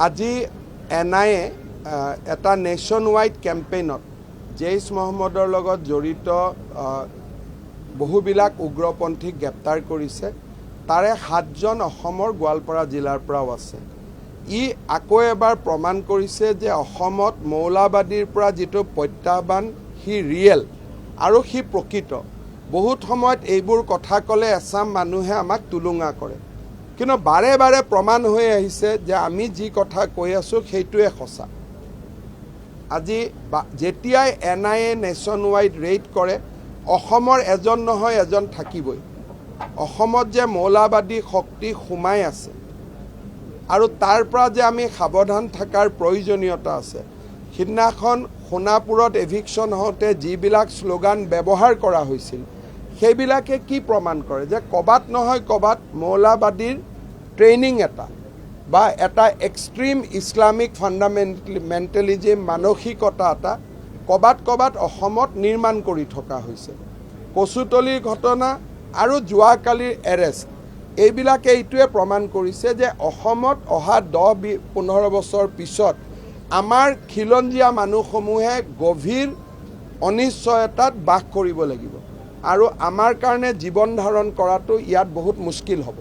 আজি এনআইএ এটা nation wide কেম্পেইনত জেইছ মহম্মদৰ লগত জড়িত বহুবিলাক উগ্ৰপন্থীক গ্ৰেপ্তাৰ কৰিছে। তাৰে 7জন অসমৰ গোৱালপাৰা জিলাৰ পৰাও আছে। ই আকৌ এবাৰ প্ৰমাণ কৰিছে যে অসমত মৌলবাদীৰ পৰা যিটো প্ৰত্যাহ্বান সি ৰিয়েল আৰু সি প্ৰকৃত। বহুত সময়ত এইবোৰ কথা ক'লে এচাম মানুহে আমাক তুলুঙা কৰে, কিন্তু বাৰে বাৰে প্ৰমাণ হৈ আহিছে যে আমি যি কথা কৈ আছোঁ সেইটোৱে সঁচা। আজি যেতিয়াই এনআইএ নেশ্যন ৱাইড ৰেইড কৰে, অসমৰ এজন নহয় এজন থাকিবই। অসমত যে মৌলবাদী শক্তি সোমাই আছে আৰু তাৰ পৰা যে আমি সাৱধান থকাৰ প্ৰয়োজনীয়তা আছে। সিদিনাখন সোণাপুৰত এভিকশ্যন হওঁতে যিবিলাক শ্লোগান ব্যৱহাৰ কৰা হৈছিল, সেইবিলাকে কি প্ৰমাণ কৰে যে ক'বাত নহয় ক'বাত মৌলবাদীৰ ট্ৰেইনিং এটা বা এটা এক্সট্ৰিম ইছলামিক ফাণ্ডামেণ্টেলিজিম মানসিকতা এটা ক'বাত ক'বাত অসমত নিৰ্মাণ কৰি থকা হৈছে। কচুতলিৰ ঘটনা আৰু যোৱাকালিৰ এৰেষ্ট, এইবিলাকে এইটোৱে প্ৰমাণ কৰিছে যে অসমত অহা 10-15 বছৰ পিছত আমাৰ খিলঞ্জীয়া মানুহসমূহে গভীৰ অনিশ্চয়তাত বাস কৰিব লাগিব আৰু আমাৰ কাৰণে জীৱন ধাৰণ কৰাটো ইয়াত বহুত মুস্কিল হ'ব।